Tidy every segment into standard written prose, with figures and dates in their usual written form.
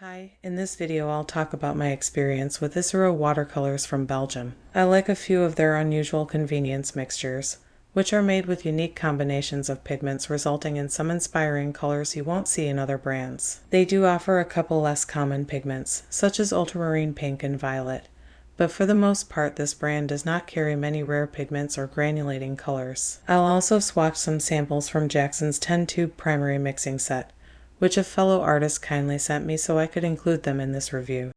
Hi, in this video I'll talk about my experience with Isaro Watercolors from Belgium. I like a few of their unusual convenience mixtures, which are made with unique combinations of pigments resulting in some inspiring colors you won't see in other brands. They do offer a couple less common pigments, such as ultramarine pink and violet, but for the most part this brand does not carry many rare pigments or granulating colors. I'll also swatch some samples from Jackson's 10-tube primary mixing set, which a fellow artist kindly sent me so I could include them in this review.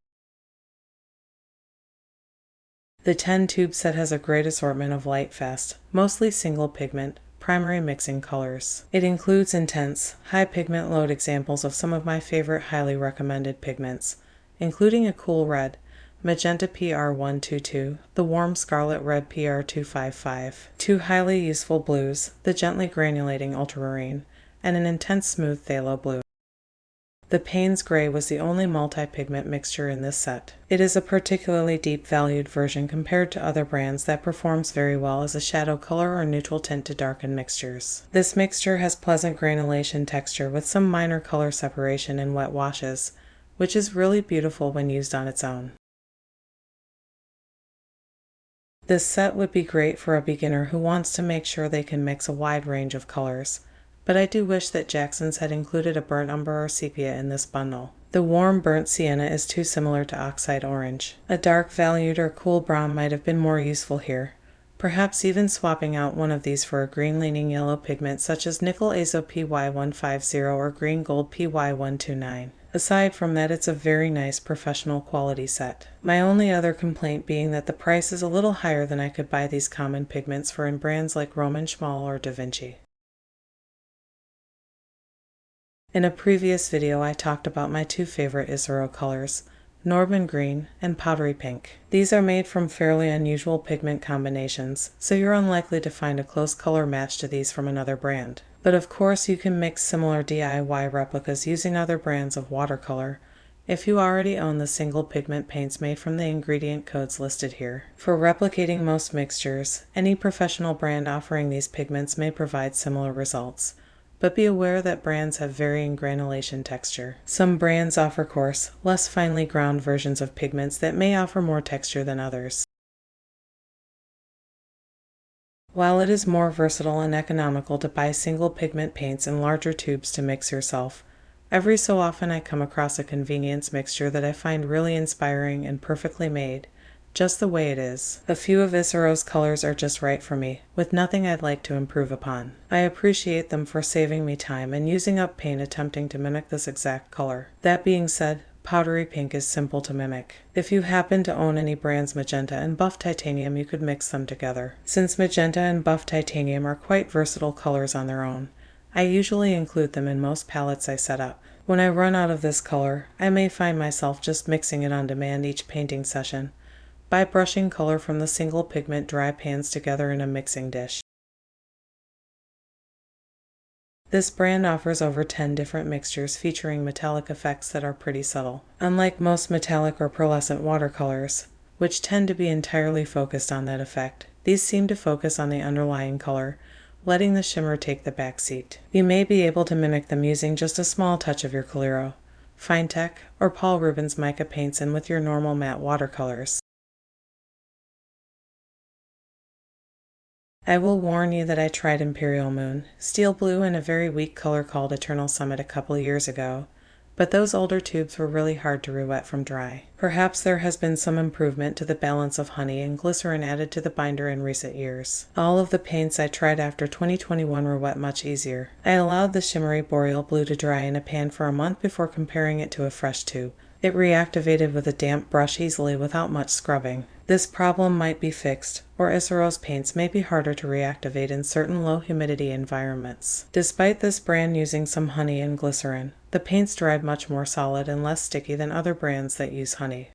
The 10-tube set has a great assortment of light fast, mostly single pigment, primary mixing colors. It includes intense, high pigment load examples of some of my favorite highly recommended pigments, including a cool red, magenta PR122, the warm scarlet red PR255, two highly useful blues, the gently granulating ultramarine, and an intense smooth phthalo blue. The Payne's Gray was the only multi-pigment mixture in this set. It is a particularly deep-valued version compared to other brands that performs very well as a shadow color or neutral tint to darken mixtures. This mixture has pleasant granulation texture with some minor color separation in wet washes, which is really beautiful when used on its own. This set would be great for a beginner who wants to make sure they can mix a wide range of colors, but I do wish that Jackson's had included a burnt umber or sepia in this bundle. The warm burnt sienna is too similar to oxide orange. A dark valued or cool brown might have been more useful here, perhaps even swapping out one of these for a green-leaning yellow pigment such as nickel azo PY150 or green gold PY129. Aside from that, it's a very nice professional quality set. My only other complaint being that the price is a little higher than I could buy these common pigments for in brands like Roman Schmal or Da Vinci. In a previous video I talked about my two favorite Isaro colors, Norman Green and Powdery Pink. These are made from fairly unusual pigment combinations, so you're unlikely to find a close color match to these from another brand. But of course you can mix similar DIY replicas using other brands of watercolor if you already own the single pigment paints made from the ingredient codes listed here. For replicating most mixtures, any professional brand offering these pigments may provide similar results, but be aware that brands have varying granulation texture. Some brands offer coarse, less finely ground versions of pigments that may offer more texture than others. While it is more versatile and economical to buy single pigment paints in larger tubes to mix yourself, every so often I come across a convenience mixture that I find really inspiring and perfectly made, just the way it is. A few of Isaro's colors are just right for me, with nothing I'd like to improve upon. I appreciate them for saving me time and using up paint attempting to mimic this exact color. That being said, Powdery Pink is simple to mimic. If you happen to own any brands magenta and buff titanium, you could mix them together. Since magenta and buff titanium are quite versatile colors on their own, I usually include them in most palettes I set up. When I run out of this color, I may find myself just mixing it on demand each painting session, by brushing color from the single pigment dry pans together in a mixing dish. This brand offers over 10 different mixtures featuring metallic effects that are pretty subtle. Unlike most metallic or pearlescent watercolors, which tend to be entirely focused on that effect, these seem to focus on the underlying color, letting the shimmer take the back seat. You may be able to mimic them using just a small touch of your Coliro, Finetec, or Paul Rubens mica paints in with your normal matte watercolors. I will warn you that I tried Imperial Moon, Steel Blue, and a very weak color called Eternal Summit a couple years ago, but those older tubes were really hard to re-wet from dry. Perhaps there has been some improvement to the balance of honey and glycerin added to the binder in recent years. All of the paints I tried after 2021 were wet much easier. I allowed the shimmery Boreal Blue to dry in a pan for a month before comparing it to a fresh tube. It reactivated with a damp brush easily without much scrubbing. This problem might be fixed, or Isaro's paints may be harder to reactivate in certain low humidity environments. Despite this brand using some honey and glycerin, the paints dried much more solid and less sticky than other brands that use honey.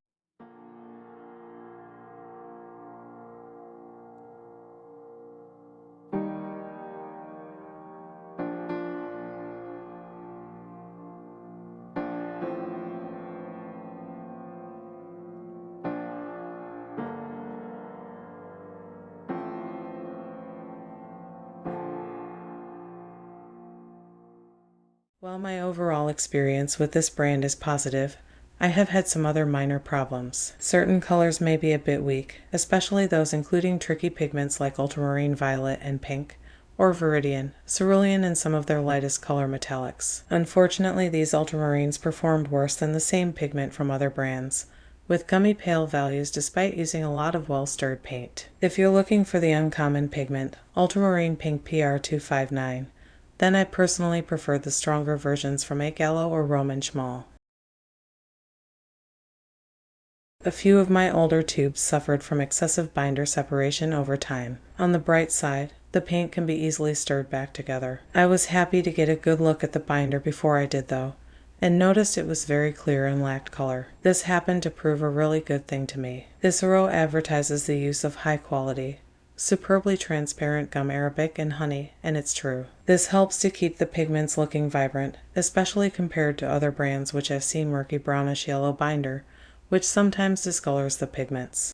While my overall experience with this brand is positive, I have had some other minor problems. Certain colors may be a bit weak, especially those including tricky pigments like ultramarine violet and pink, or viridian, cerulean, and some of their lightest color metallics. Unfortunately, these ultramarines performed worse than the same pigment from other brands, with gummy pale values despite using a lot of well-stirred paint. If you're looking for the uncommon pigment, ultramarine pink PR259, then I personally prefer the stronger versions from Gallo or Roman Schmal. A few of my older tubes suffered from excessive binder separation over time. On the bright side, the paint can be easily stirred back together. I was happy to get a good look at the binder before I did though, and noticed it was very clear and lacked color. This happened to prove a really good thing to me. Isaro advertises the use of high quality, superbly transparent gum arabic and honey, and it's true. This helps to keep the pigments looking vibrant, especially compared to other brands which have seen murky brownish yellow binder, which sometimes discolors the pigments.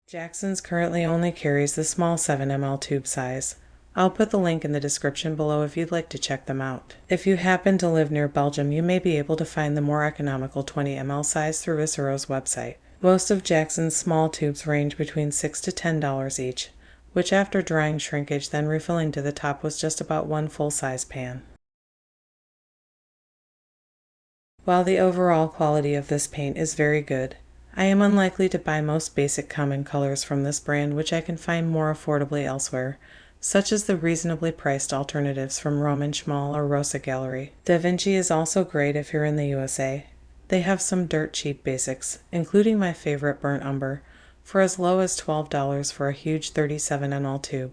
Jackson's currently only carries the small 7 ml tube size. I'll put the link in the description below if you'd like to check them out. If you happen to live near Belgium, you may be able to find the more economical 20 ml size through Isaro's website. Most of Jackson's small tubes range between $6 to $10 each, which after drying shrinkage then refilling to the top was just about one full-size pan. While the overall quality of this paint is very good, I am unlikely to buy most basic common colors from this brand which I can find more affordably elsewhere, such as the reasonably priced alternatives from Roman Schmal or Rosa Gallery. Da Vinci is also great if you're in the USA. They have some dirt cheap basics, including my favorite burnt umber, for as low as $12 for a huge 37 ml tube,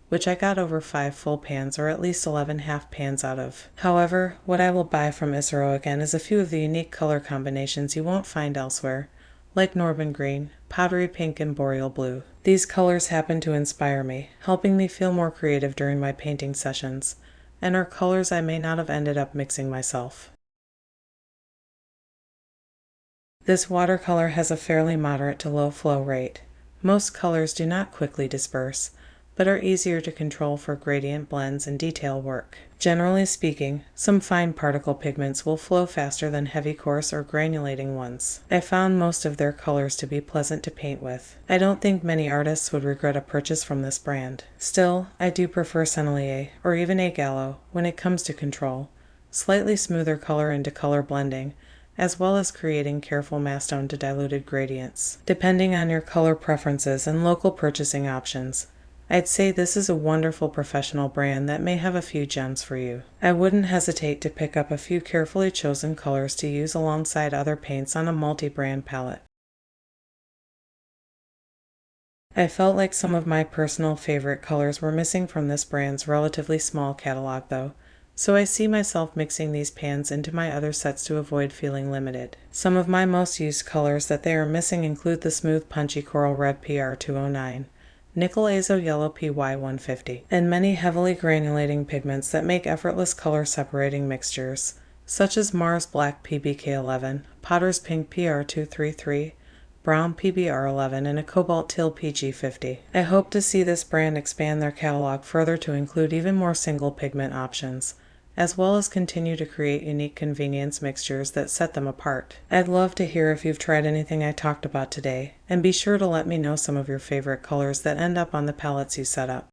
which I got over 5 full pans or at least 11 half pans out of. However, what I will buy from Isaro again is a few of the unique color combinations you won't find elsewhere, like Norman Green, Powdery Pink, and Boreal Blue. These colors happen to inspire me, helping me feel more creative during my painting sessions, and are colors I may not have ended up mixing myself. This watercolor has a fairly moderate to low flow rate. Most colors do not quickly disperse, but are easier to control for gradient blends and detail work. Generally speaking, some fine particle pigments will flow faster than heavy coarse or granulating ones. I found most of their colors to be pleasant to paint with. I don't think many artists would regret a purchase from this brand. Still, I do prefer Sennelier or even Gallo when it comes to control, slightly smoother color into color blending, as well as creating careful mass tone to diluted gradients. Depending on your color preferences and local purchasing options, I'd say this is a wonderful professional brand that may have a few gems for you. I wouldn't hesitate to pick up a few carefully chosen colors to use alongside other paints on a multi-brand palette. I felt like some of my personal favorite colors were missing from this brand's relatively small catalog though, so I see myself mixing these pans into my other sets to avoid feeling limited. Some of my most used colors that they are missing include the smooth punchy coral red PR209, nickel azo yellow PY150, and many heavily granulating pigments that make effortless color separating mixtures, such as Mars Black PBK11, Potter's Pink PR233, Brown PBR11, and a Cobalt Teal PG50. I hope to see this brand expand their catalog further to include even more single pigment options, as well as continue to create unique convenience mixtures that set them apart. I'd love to hear if you've tried anything I talked about today, and be sure to let me know some of your favorite colors that end up on the palettes you set up.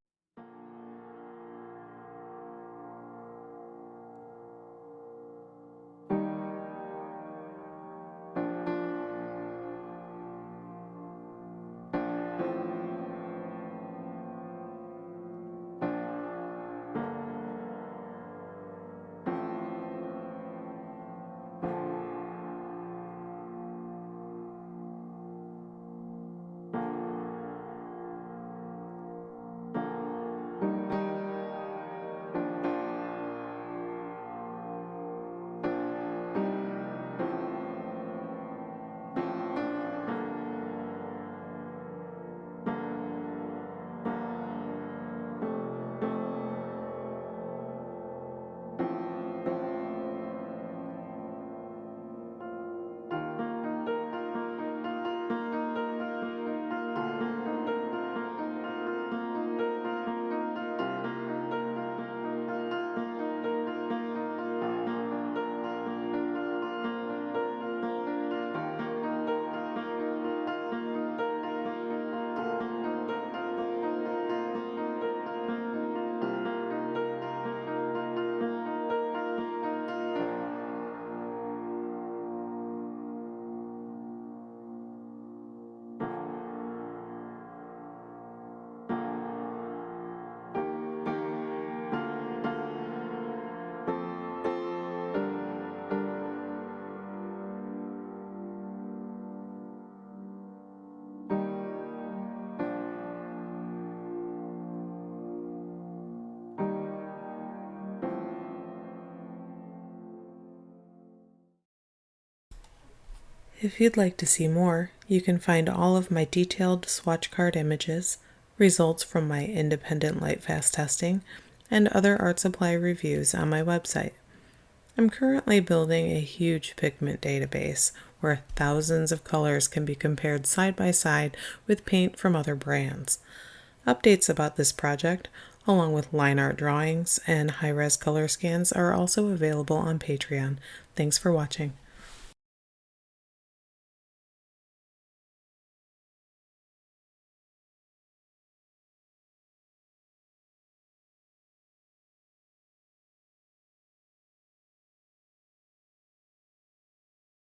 If you'd like to see more, you can find all of my detailed swatch card images, results from my independent Lightfast testing, and other art supply reviews on my website. I'm currently building a huge pigment database where thousands of colors can be compared side by side with paint from other brands. Updates about this project, along with line art drawings and high-res color scans, are also available on Patreon. Thanks for watching.